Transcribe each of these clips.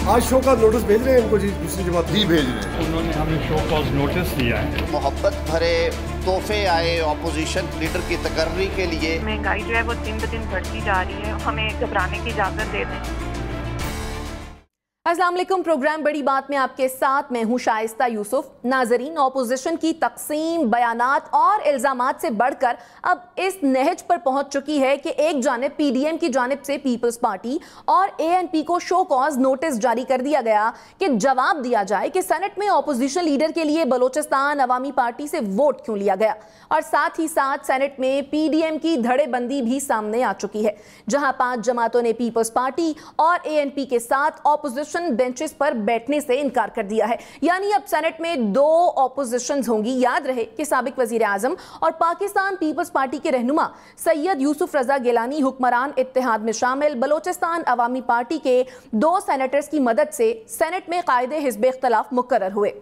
आज शो का नोटिस भेज रहे हैं इनको जी, दूसरी जमात जी भेज रहे हैं। उन्होंने हमें शो कॉज नोटिस दिया है। मोहब्बत भरे तोहफे आए ऑपोजिशन लीडर की तकर्री के लिए। महंगाई जो है वो दिन ब दिन बढ़ती जा रही है, हमें घबराने की इजाज़त दे दें। अस्सलाम वालेकुम, प्रोग्राम बड़ी बात में आपके साथ मैं हूं शाइस्ता यूसुफ। नाजरीन, ऑपोजिशन की तकसीम, बयानात और इल्जामात से बढ़कर अब इस नहज पर पहुंच चुकी है कि एक जानिब पीडीएम की जानिब से पीपल्स पार्टी और एएनपी को शो कॉज नोटिस जारी कर दिया गया कि जवाब दिया जाए कि सेनेट में ऑपोजिशन लीडर के लिए बलोचिस्तान अवामी पार्टी से वोट क्यों लिया गया। और साथ ही साथ सेनेट में पीडीएम की धड़ेबंदी भी सामने आ चुकी है, जहां 5 जमातों ने पीपल्स पार्टी और एएनपी के साथ ऑपोजिशन बेंचेस पर बैठने से इनकार कर दिया है। यानी अब सेनेट में 2 ऑपोजिशन होंगी। याद रहे कि साबिक वजीर आजम और पाकिस्तान पीपल्स पार्टी के रहनुमा सैयद यूसुफ रजा गिलानी हुक्मरान इत्तेहाद में शामिल बलोचिस्तान अवामी पार्टी के 2 सेनेटर्स की मदद से सेनेट में कायदे हिज़्ब इख्तिलाफ मुकर्रर हुए।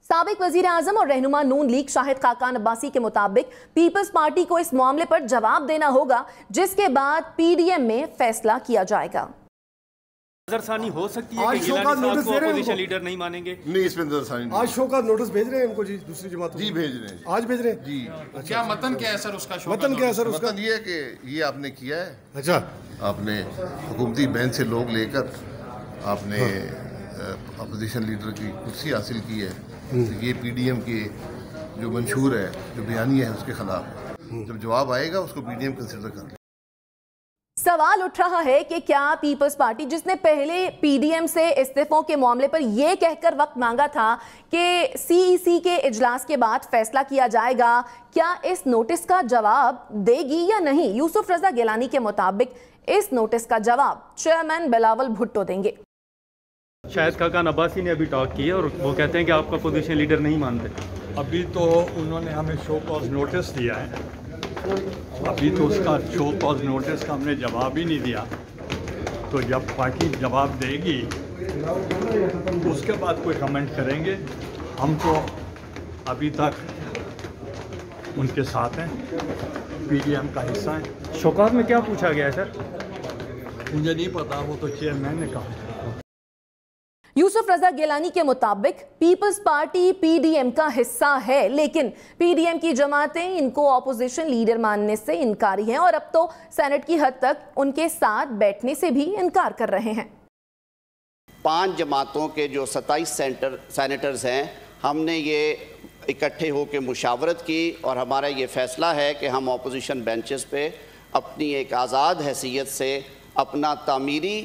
साबिक वजीर आजम और रहनुमा नून लीग शाहिद खाकान अब्बासी के मुताबिक पीपल्स पार्टी को इस मामले पर जवाब देना होगा, जिसके बाद पीडीएम में फैसला किया जाएगा। नजरसानी हो सकती है कि शो का नोटिस दे रहे हैं अपोजिशन लीडर नहीं मानेंगे। नहीं, इसमें नजरसानी नहीं। आज शो का नोटिस भेज रहे हैं इनको जी, दूसरी जमात जी भेज रहे हैं। आज भेज रहे हैं जी। क्या मतन क्या है सर उसका? मतन क्या है सर उसका? मतन ये है कि ये आपने किया है। अच्छा, आपने हुकूमती बेंच से लोग लेकर आपने अपोजिशन लीडर की कुर्सी हासिल की है। तो ये पीडीएम के जो मंशूर है, जो बयानिया है, उसके खिलाफ जब जवाब आएगा उसको पीडीएम कंसिडर कर ले। सवाल उठ रहा है कि क्या पीपल्स पार्टी, जिसने पहले पीडीएम से इस्तीफों के मामले पर यह कहकर वक्त मांगा था कि सीईसी के इजलास के बाद फैसला किया जाएगा, क्या इस नोटिस का जवाब देगी या नहीं? यूसुफ रजा गिलानी के मुताबिक इस नोटिस का जवाब चेयरमैन बिलावल भुट्टो देंगे। शायद खाकान अब्बासी ने अभी टॉक की है और वो कहते हैं कि आपका पोजीशन लीडर नहीं मानते। अभी तो उन्होंने हमें शो कॉज नोटिस दिया है, अभी तो उसका शो कॉज नोटिस का हमने जवाब ही नहीं दिया। तो जब पार्टी जवाब देगी उसके बाद कोई कमेंट करेंगे। हम तो अभी तक उनके साथ हैं, पीडीएम का हिस्सा हैं। शोकात में क्या पूछा गया है सर? मुझे नहीं पता, वो तो चेयरमैन ने कहा। यूसुफ रजा गिलानी के मुताबिक पीपल्स पार्टी पीडीएम का हिस्सा है, लेकिन पीडीएम की जमातें इनको ऑपोजिशन लीडर मानने से इनकारी हैं और अब तो सेनेट की हद तक उनके साथ बैठने से भी इनकार कर रहे हैं। 5 जमातों के जो 27 सेनेटर्स हैं, हमने ये इकट्ठे होकर मुशावरत की और हमारा ये फ़ैसला है कि हम ऑपोजिशन बेंचेस पे अपनी एक आज़ाद हैसियत से अपना तामीरी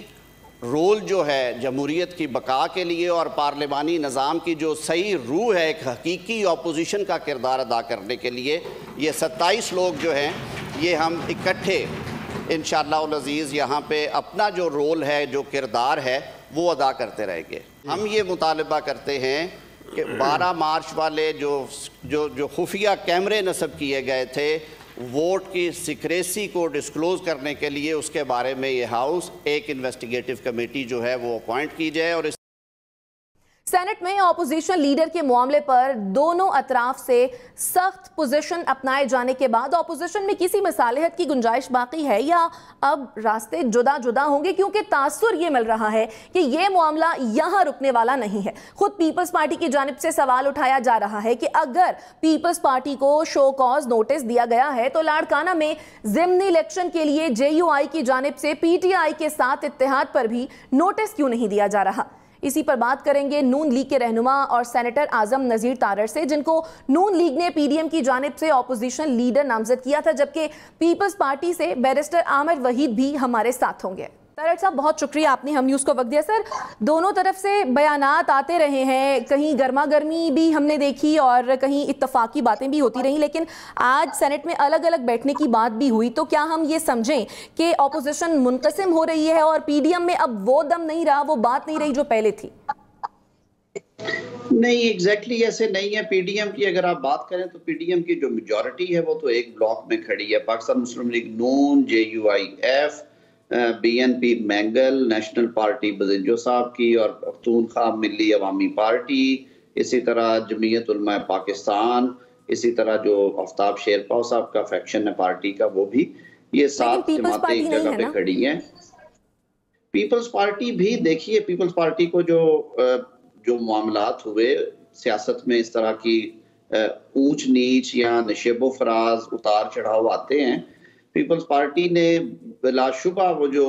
रोल जो है जमहूरियत की बका के लिए और पार्लिमानी निज़ाम की जो सही रूह है, एक हकीकी ऑपोजिशन का किरदार अदा करने के लिए ये 27 लोग जो हैं, ये हम इकट्ठे इंशाअल्लाह अज़ीज़ यहाँ पे अपना जो रोल है, जो किरदार है, वो अदा करते रहेंगे। हम ये मुतालबा करते हैं कि 12 मार्च वाले जो खुफिया कैमरे नस्ब किए गए थे वोट की सिक्रेसी को डिस्क्लोज करने के लिए, उसके बारे में ये हाउस एक इन्वेस्टिगेटिव कमेटी जो है वो अपॉइंट की जाए। और सेनेट में ऑपोजिशन लीडर के मामले पर दोनों अतराफ से सख्त पोजीशन अपनाए जाने के बाद ऑपोजिशन में किसी मसालेहत की गुंजाइश बाकी है या अब रास्ते जुदा जुदा होंगे? क्योंकि तासुर ये मिल रहा है कि ये मामला यहाँ रुकने वाला नहीं है। खुद पीपल्स पार्टी की जानिब से सवाल उठाया जा रहा है कि अगर पीपल्स पार्टी को शो कॉज नोटिस दिया गया है तो लाड़काना में ज़िमनी इलेक्शन के लिए जेयूआई की जानिब से पीटीआई के साथ इत्तेहाद पर भी नोटिस क्यों नहीं दिया जा रहा? इसी पर बात करेंगे नून लीग के रहनुमा और सेनेटर आजम नज़ीर तारर से, जिनको नून लीग ने पीडीएम की जानिब से ऑपोजिशन लीडर नामजद किया था, जबकि पीपल्स पार्टी से बैरिस्टर आमिर वहीद भी हमारे साथ होंगे। तारड़ साहब, बहुत शुक्रिया, आपने हम न्यूज़ को वक्त दिया। सर, दोनों तरफ से बयानात आते रहे हैं, कहीं गर्मा गर्मी भी हमने देखी और कहीं इत्तफाकी बातें भी होती रहीं, लेकिन आज सेनेट में अलग अलग बैठने की बात भी हुई। तो क्या हम ये समझें कि ऑपोजिशन मुनक़सिम हो रही है और पीडीएम में अब वो दम नहीं रहा, वो बात नहीं रही जो पहले थी? नहीं, एग्जैक्टली ऐसे नहीं है। पीडीएम की अगर आप बात करें तो पीडीएम की जो मेजॉरिटी है वो तो एक ब्लॉक में खड़ी है। पाकिस्तान मुस्लिम लीग नून, JUIF, BNP Mengal, national party Bizenjo साहब की और पख्तूनख्वा मिली अवामी पार्टी, इसी तरह जमीयत उलमा पाकिस्तान, इसी तरह जो आफ्ताब शेरपाव साहब का फैक्शन है पार्टी का, वो भी, ये 7 जमातें एक जगह पे खड़ी हैं। पीपल्स पार्टी भी देखिए, पीपल्स पार्टी को जो मामलात हुए सियासत में, इस तरह की ऊंच नीच या नशेबो फराज उतार चढ़ाव आते हैं, पीपल्स पार्टी ने बिलाशुबा वो जो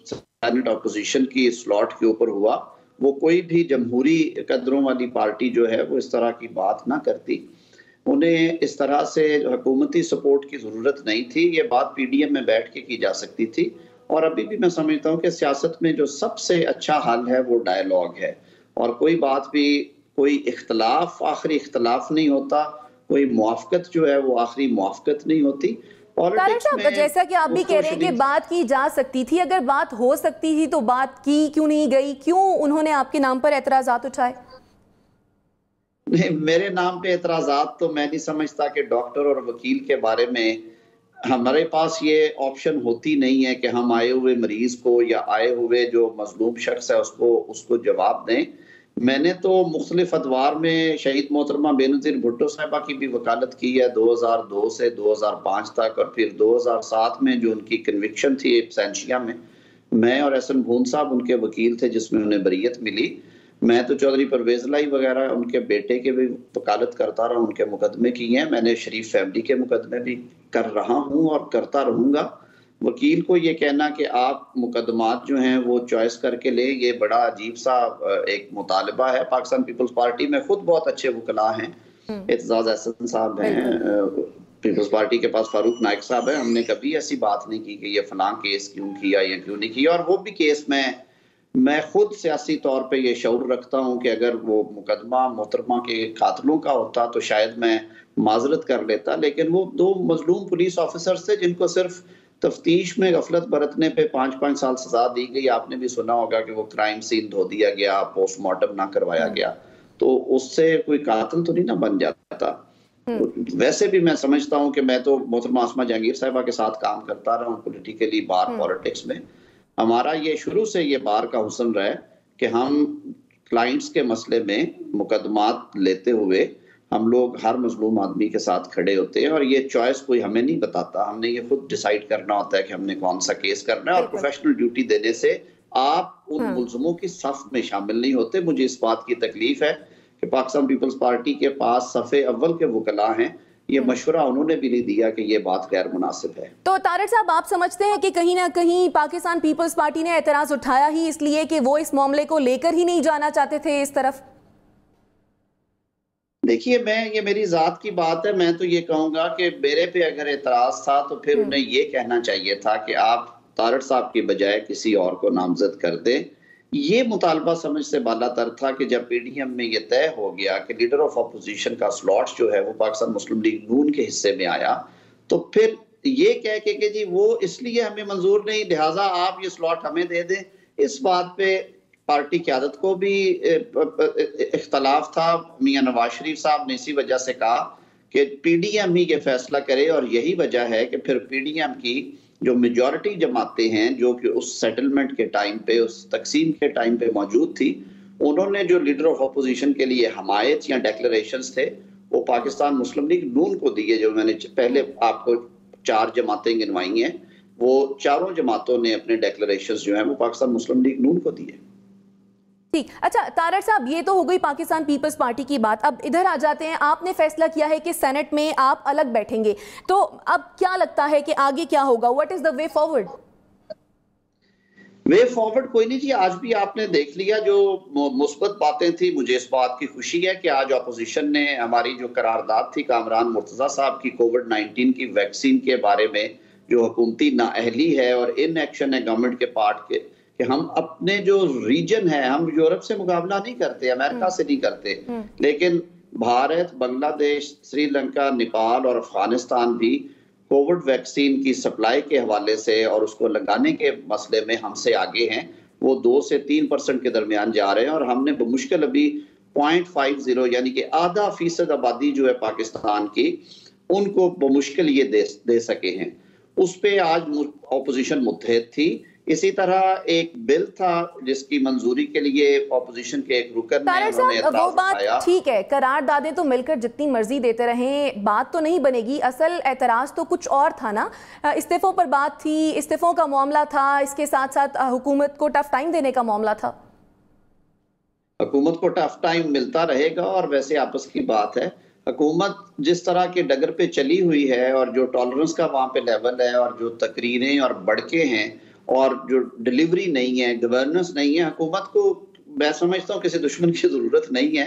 सेनेट अपोजिशन की स्लॉट के ऊपर हुआ, वो कोई भी जमहूरी कदरों वाली पार्टी जो है वो इस तरह की बात ना करती। उन्हें इस तरह से हुकूमती सपोर्ट की ज़रूरत नहीं थी, ये बात पीडीएम में बैठ के की जा सकती थी। और अभी भी मैं समझता हूँ कि सियासत में जो सबसे अच्छा हल है वो डायलॉग है, और कोई बात भी, कोई इख्तलाफ आखिरी इख्तलाफ नहीं होता, कोई मुआफ़क़त जो है वो आखिरी मुआफ़क़त नहीं होती। जैसा कि आप भी कह रहे हैं कि बात की जा सकती थी, अगर बात हो सकती थी तो बात की क्यों नहीं गई? क्यों उन्होंने आपके नाम पर एतराज़ात उठाए? नहीं, मेरे नाम पे एतराज़ात तो मैं नहीं समझता कि डॉक्टर और वकील के बारे में हमारे पास ये ऑप्शन होती नहीं है कि हम आए हुए मरीज को या आए हुए जो मजलूम शख्स है उसको जवाब दें। मैंने तो मुख्तलिफ अदवार में शहीद मोहतरमा बेनज़ीर भुट्टो साहिबा की भी वकालत की है 2002 से 2005 तक, और फिर 2007 में जो उनकी कन्विक्शन थी एब्सेंशिया में, मैं और एहसन भून साहब उनके वकील थे जिसमें उन्हें बरीयत मिली। मैं तो चौधरी परवेज लाई वगैरह उनके बेटे के भी वकालत करता रहा, उनके मुकदमे किए हैं। मैंने शरीफ फैमिली के मुकदमे भी कर रहा हूँ और करता रहूँगा। वकील को ये कहना कि आप मुकदमात जो हैं वो चॉइस करके ले, ये बड़ा अजीब सा एक मुतालबा है। पाकिस्तान पीपल्स पार्टी में खुद बहुत अच्छे वकला हैं, एतजाज एहसन साहब हैं, पीपल्स पार्टी के पास फारूक नाइक साहब है। हमने कभी ऐसी बात नहीं की कि ये फलां केस क्यों किया या क्यों नहीं किया, और वो भी केस में मैं खुद सियासी तौर पे ये शऊर रखता हूँ कि अगर वो मुकदमा मोहतरमा के कातलों का होता तो शायद मैं माजरत कर लेता, लेकिन वो 2 मजलूम पुलिस ऑफिसर्स थे जिनको सिर्फ तफ्तीश में गफलत बरतने पे 5-5 साल सजा दी गई। आपने भी सुना होगा कि वो क्राइम सीन धो दिया गया, पोस्टमार्टम ना करवाया गया, तो उससे कोई कातिल तो नहीं ना बन जाता। वैसे भी मैं समझता हूँ कि मैं तो मोहतरमा आसमा जहांगीर साहिबा के साथ काम करता रहा हूँ पोलिटिकली, बार पॉलिटिक्स में। हमारा ये शुरू से ये बार का हुस्न रहा है कि हम क्लाइंट्स के मसले में मुकदमात लेते हुए हम लोग हर मजलूम आदमी के साथ खड़े होते हैं, और ये चॉइस कोई हमें नहीं बताता, हमने ये खुद डिसाइड करना होता है कि हमने कौन सा केस करना है। और प्रोफेशनल ड्यूटी देने से आप उन मुल्ज़िमों की सफ में शामिल नहीं होते। मुझे इस बात की तकलीफ है कि पाकिस्तान पीपल्स पार्टी के पास सफ़े अव्वल के वकला हैं, ये मशवरा उन्होंने भी नहीं दिया कि ये बात गैर मुनासिब है। तो तारिक साहब, आप समझते हैं कि कहीं ना कहीं पाकिस्तान पीपल्स पार्टी ने एतराज उठाया ही इसलिए कि वो इस मामले को लेकर ही नहीं जाना चाहते थे इस तरफ? देखिए, ये मेरी जात की बात है। मैं तो ये कहूँगा कि मेरे पे अगर एतराज था तो फिर उन्हें ये कहना चाहिए था कि आप तारिक साहब की बजाय किसी और को नामजद कर दें। ये मुतालबा समझ से बालातर था कि जब पीडीएम में ये तय हो गया कि लीडर ऑफ अपोजिशन का स्लॉट जो है वो पाकिस्तान मुस्लिम लीग नून के हिस्से में आया, तो फिर ये कह के कि जी वो इसलिए हमें मंजूर नहीं, लिहाजा आप ये स्लॉट हमें दे दें, इस बात पे पार्टी क़यादत को भी इख्तलाफ था। मियां नवाज शरीफ साहब ने इसी वजह से कहा कि पीडीएम ही ये फैसला करे, और यही वजह है कि फिर पीडीएम की जो मेजॉरिटी जमातें हैं जो कि उस सेटलमेंट के टाइम पे, उस तकसीम के टाइम पे मौजूद थी, उन्होंने जो लीडर ऑफ अपोजिशन के लिए हमायत या डिक्लेरेशंस थे वो पाकिस्तान मुस्लिम लीग नून को दिए। जो मैंने पहले आपको 4 जमातें गिनवाई हैं, वो चारों जमातों ने अपने डिक्लेरेशंस जो हैं वो पाकिस्तान मुस्लिम लीग नून को दिए। ठीक, अच्छा तारिक साहब, ये तो हो गई पाकिस्तान पीपल्स पार्टी की बात। अब इधर आ जाते हैं, आपने फैसला किया है कि सेनेट में आप अलग बैठेंगे, तो अब क्या लगता है कि आगे क्या होगा? What is the way forward? Way forward कोई नहीं जी। आज भी आपने देख लिया जो मुस्बत बातें थी। मुझे इस बात की खुशी है कि आज अपोजिशन ने हमारी जो करारदाद थी कामरान मुर्तजा साहब की कोविड-19 की वैक्सीन के बारे में, जो हुकूमती नाअहली है और इनएक्शन है गवर्नमेंट के पार्ट के, कि हम अपने जो रीजन है, हम यूरोप से मुकाबला नहीं करते, अमेरिका से नहीं करते, लेकिन भारत, बांग्लादेश, श्रीलंका, नेपाल और अफगानिस्तान भी कोविड वैक्सीन की सप्लाई के हवाले से और उसको लगाने के मसले में हमसे आगे हैं। वो 2 से 3% के दरमियान जा रहे हैं, और हमने बमुश्किल अभी 0.50 यानी कि आधा फीसद आबादी जो है पाकिस्तान की, उनको बमुश्किल ये दे सके हैं। उस पे आज अपोजिशन मुत्तहद थी। इसी तरह एक बिल था जिसकी मंजूरी के लिए ऑपोजिशन के एक रुकन ने वो बात ठीक है, करारदादें तो मिलकर जितनी मर्जी देते रहें बात तो नहीं बनेगी। असल एतराज तो कुछ और था ना, इस्तीफों पर बात थी, इस्तीफों का मामला था, इसके साथ साथ हुकूमत को टफ टाइम देने का मामला था। हुकूमत को टफ टाइम मिलता रहेगा और वैसे आपस की बात है। हुकूमत जिस तरह के डगर पे चली हुई है और जो टॉलरेंस का वहाँ पे लेवल है और जो तकरीरें और बढ़के हैं और जो डिलीवरी नहीं है, गवर्नेंस नहीं है, हुकूमत को मैं समझता हूँ किसी दुश्मन की जरूरत नहीं है।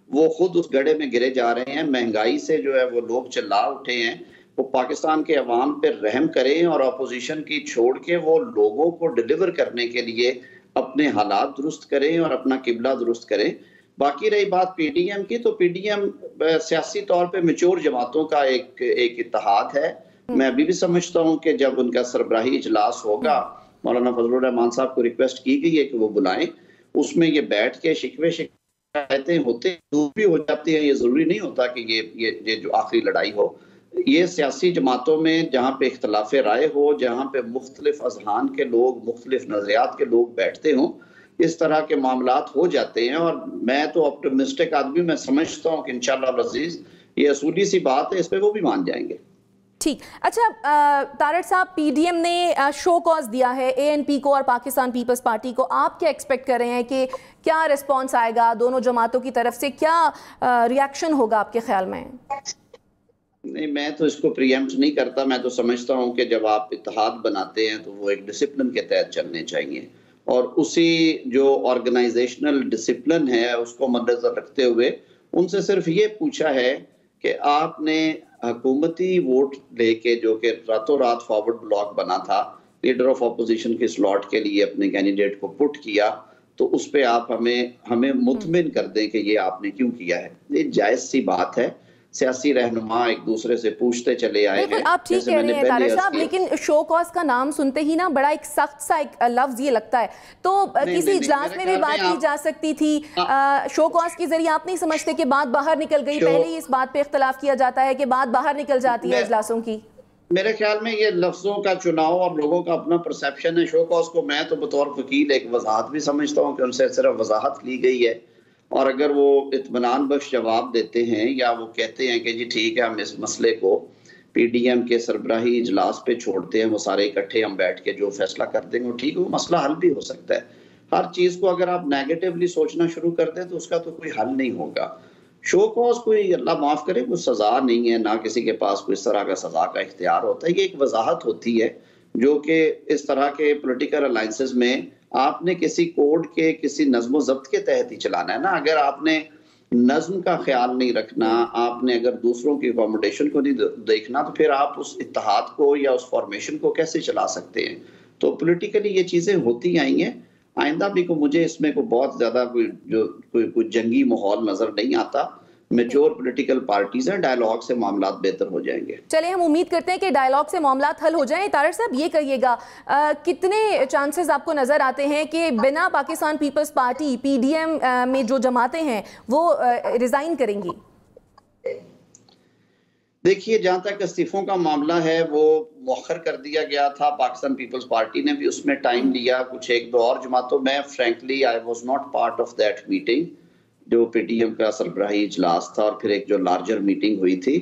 वो खुद उस गड्ढे में गिरे जा रहे हैं। महंगाई से जो है वो लोग चिल्ला उठे हैं। वो पाकिस्तान के अवाम पे रहम करें और अपोजिशन की छोड़ के वो लोगों को डिलीवर करने के लिए अपने हालात दुरुस्त करें और अपना किबला दुरुस्त करें। बाकी रही बात पीडीएम की, तो पीडीएम सियासी तौर पे मैच्योर जमातों का एक इत्तेहाद है। मैं अभी भी समझता हूँ कि जब उनका सरबराही इजलास होगा, मौलाना फजलुर रहमान साहब को रिक्वेस्ट की गई है कि वो बुलाएं, उसमें ये बैठ के शिकवे शिकायतें होते दूर भी हो जाती है। ये जरूरी नहीं होता कि ये जो आखिरी लड़ाई हो। ये सियासी जमातों में जहाँ पे इख्तलाफ राय हो, जहाँ पे मुख्तलिफ अजहान के लोग, मुख्तलिफ नजरियात के लोग बैठते हों, इस तरह के मामलात हो जाते हैं। और मैं तो ऑप्टिमिस्टिक आदमी, मैं समझता हूँ कि इंशाअल्लाह अज़ीज़ ये असूली सी बात है, इस पे वो भी मान जाएंगे। ठीक। अच्छा तारड़ साहब, पीडीएम ने शो कॉज दिया है एएनपी को और पाकिस्तान पीपल्स पार्टी को। आप क्या एक्सपेक्ट कर रहे हैं कि क्या रिस्पॉन्स आएगा दोनों जमातों की तरफ से, क्या रिएक्शन होगा आपके ख्याल में? नहीं, मैं तो इसको प्रीएम्प्ट नहीं करता। मैं तो समझता हूँ कि जब आप इत्तेहाद बनाते हैं तो वो एक डिसिप्लिन के तहत चलने चाहिए और उसी जो ऑर्गेनाइजेशनल डिसिप्लिन है उसको मद्देनजर रखते हुए उनसे सिर्फ ये पूछा है कि आपने हुकूमती वोट लेके, जो कि रातों रात फॉरवर्ड ब्लॉक बना था, लीडर ऑफ अपोजिशन के स्लॉट के लिए अपने कैंडिडेट को पुट किया, तो उस पे आप हमें मुतमिन कर दें कि ये आपने क्यों किया है। ये जायज सी बात है। सियासी रहनुमा एक दूसरे से पूछते चले आए हैं। आप ठीक कह रहे हैं तारड़ साहब, लेकिन शो कॉज का नाम सुनते ही ना बड़ा एक सख्त सा एक लफ्ज ये लगता है। तो किसी इजलास में भी बात की जा सकती थी। शो कॉज के जरिए आप नहीं समझते कि बात बाहर निकल गई? पहले ही इस बात पे इख्तलाफ किया जाता है कि बात बाहर निकल जाती है इजलासों की। मेरे ख्याल में ये लफ्जों का चुनाव और लोगों का अपना परसेप्शन है। शो कॉज को मैं तो बतौर वकील एक वजाहत भी समझता हूँ कि उनसे सिर्फ वजाहत ली गई है, और अगर वो इत्मीनान बख्श जवाब देते हैं या वो कहते हैं कि जी ठीक है हम इस मसले को पीडीएम के सरबराही इजलास पे छोड़ते हैं, वो सारे इकट्ठे हम बैठ के जो फैसला कर देंगे वो ठीक है, वो मसला हल भी हो सकता है। हर चीज को अगर आप नेगेटिवली सोचना शुरू कर दें तो उसका तो कोई हल नहीं होगा। शो कॉज कोई, अल्लाह माफ करे, कोई सजा नहीं है, ना किसी के पास कोई इस तरह का सजा का इख्तियार होता है। ये एक वजाहत होती है जो कि इस तरह के पॉलिटिकल अलायंसेस में आपने किसी कोड के, किसी नज्म ज़ब्त के तहत ही चलाना है ना। अगर आपने नज्म का ख्याल नहीं रखना, आपने अगर दूसरों की अकोमोडेशन को नहीं देखना, तो फिर आप उस इत्तेहाद को या उस फॉर्मेशन को कैसे चला सकते हैं? तो पॉलिटिकली ये चीज़ें होती आई हैं। आइंदा भी को मुझे इसमें को बहुत ज़्यादा कोई जंगी माहौल नज़र नहीं आता। मैच्योर पॉलिटिकल पार्टीज हैं, डायलॉग से मामलात बेहतर हो जाएंगे। चलिए हम उम्मीद करते हैं कि डायलॉग से मामलात हल हो जाएं। तारड़ साहब ये कहिएगा, कितने चांसेस आपको नजर आते हैं कि बिना पाकिस्तान पीपल्स पार्टी पीडीएम में जो जमातें हैं वो रिजाइन करेंगी? देखिए, जहां तक इस्तीफों का मामला है वो मौखर कर दिया गया था। पाकिस्तान पीपल्स पार्टी ने भी उसमें टाइम लिया, कुछ एक दो और जमातों में। Frankly I was not part of that meeting जो पीडीएम का सरबराही इजलास था और फिर एक जो लार्जर मीटिंग हुई थी।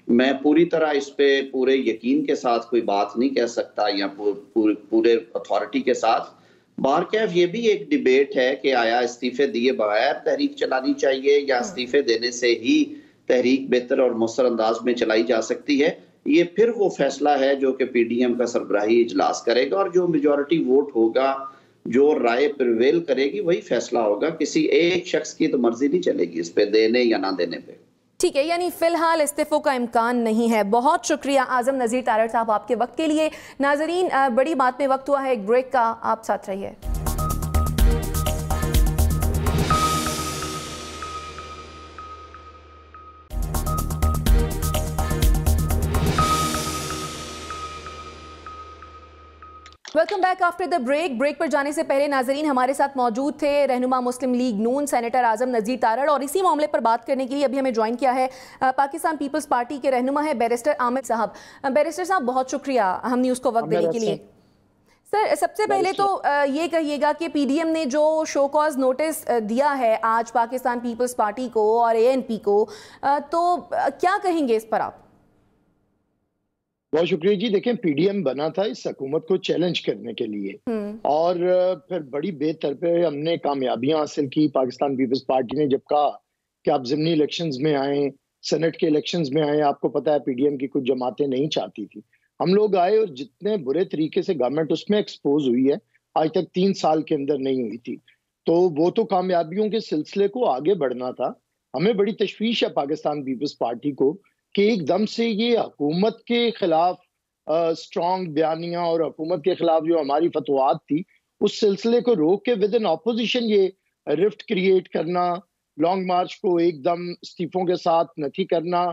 मैं पूरी तरह इस पे पूरे यकीन के साथ कोई बात नहीं कह सकता या पूरे अथॉरिटी के साथ। बारकैफ ये भी एक डिबेट है कि आया इस्तीफे दिए बगैर तहरीक चलानी चाहिए या इस्तीफे देने से ही तहरीक बेहतर और मौसर अंदाज में चलाई जा सकती है। ये फिर वो फैसला है जो कि पीडीएम का सरबराही इजलास करेगा और जो मेजॉरिटी वोट होगा, जो राय प्रिवेल करेगी, वही फैसला होगा। किसी एक शख्स की तो मर्जी नहीं चलेगी इस पे देने या ना देने पे। ठीक है, यानी फिलहाल इस्तीफों का इम्कान नहीं है। बहुत शुक्रिया आजम नज़ीर तारड़ साहब आपके वक्त के लिए। नाजरीन, बड़ी बात में वक्त हुआ है एक ब्रेक का, आप साथ रहिए। Welcome back after the break. Break पर जाने से पहले नाजरीन हमारे साथ मौजूद थे रहनुमा मुस्लिम लीग नून सेनेटर आजम नज़ीर तारड़, और इसी मामले पर बात करने के लिए अभी हमें ज्वाइन किया है पाकिस्तान पीपल्स पार्टी के रहनुमा है बैरिस्टर आमिर साहब। बैरिस्टर साहब बहुत शुक्रिया हम न्यूज़ को वक्त देने के लिए। सर, सबसे पहले तो ये कहिएगा कि पीडीएम ने जो शो कॉज नोटिस दिया है आज पाकिस्तान पीपल्स पार्टी को और एएनपी को, तो क्या कहेंगे इस पर आप? बहुत शुक्रिया जी। देखें, पीडीएम बना था इस हुकूमत को चैलेंज करने के लिए और फिर बड़ी बेतरफे हमने कामयाबियां हासिल की। पाकिस्तान पीपल्स पार्टी ने जब कहा कि आप ज़िमनी इलेक्शंस में आए, सेनेट के इलेक्शंस में आए, आपको पता है पीडीएम की कुछ जमातें नहीं चाहती थी, हम लोग आए और जितने बुरे तरीके से गवर्नमेंट उसमें एक्सपोज हुई है आज तक 3 साल के अंदर नहीं हुई थी। तो वो तो कामयाबियों के सिलसिले को आगे बढ़ना था। हमें बड़ी तशवीश है पाकिस्तान पीपल्स पार्टी को कि एकदम से ये हुकूमत के खिलाफ स्ट्रॉन्ग बयानियां और हुकूमत के खिलाफ जो हमारी फतवात थी उस सिलसिले को रोक के विद इन ऑपोजिशन ये रिफ्ट क्रिएट करना, लॉन्ग मार्च को एकदम इस्तीफों के साथ नथी करना,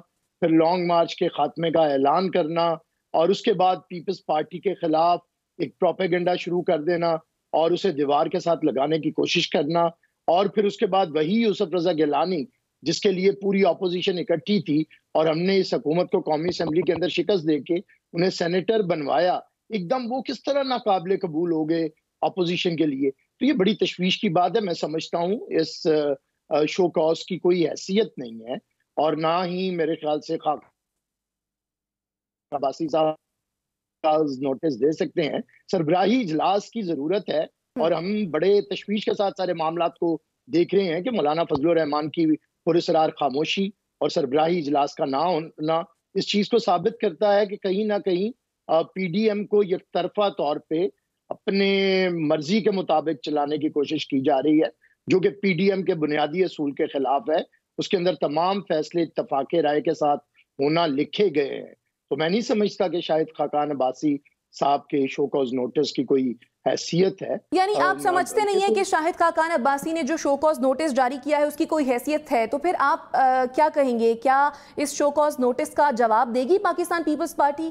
फिर लॉन्ग मार्च के खात्मे का ऐलान करना और उसके बाद पीपल्स पार्टी के खिलाफ एक प्रोपेगेंडा शुरू कर देना और उसे दीवार के साथ लगाने की कोशिश करना और फिर उसके बाद वही यूसुफ रजा गिलानी जिसके लिए पूरी ऑपोजिशन इकट्ठी थी और हमने इस हुकूमत को कौमी असम्बली के अंदर शिकस्त देके उन्हें सेनेटर बनवाया, एकदम वो किस तरह नाकाबिले कबूल हो गए ऑपोजिशन के लिए। तो ये बड़ी तशवीश की बात है। मैं समझता हूँ इस शो कॉज की कोई हैसियत नहीं है और ना ही मेरे ख्याल से खाक अब्बासी साहब नोटिस दे सकते हैं। सरबराही इजलास की जरूरत है और हम बड़े तशवीश के साथ सारे मामलात को देख रहे हैं कि मौलाना फजलुर रहमान की पुरस्रार खामोशी और सरबराही इजलास का ना होना इस चीज को साबित करता है कि कहीं ना कहीं पीडीएम को एक तरफा तौर पे अपने मर्जी के मुताबिक चलाने की कोशिश की जा रही है, जो कि पीडीएम के बुनियादी असूल के खिलाफ है। उसके अंदर तमाम फैसले इत्तफाक राय के साथ होना लिखे गए हैं। तो मैं नहीं समझता कि शायद खाकान अब्बासी साहब के शो कॉज नोटिस की कोई हैसियत है। यानी आप समझते नहीं है कि शाहिद खाकान अब्बासी ने जो शो कॉज नोटिस जारी किया है उसकी कोई हैसियत है? तो फिर आप क्या कहेंगे, क्या इस शो कॉज नोटिस का जवाब देगी पाकिस्तान पीपल्स पार्टी?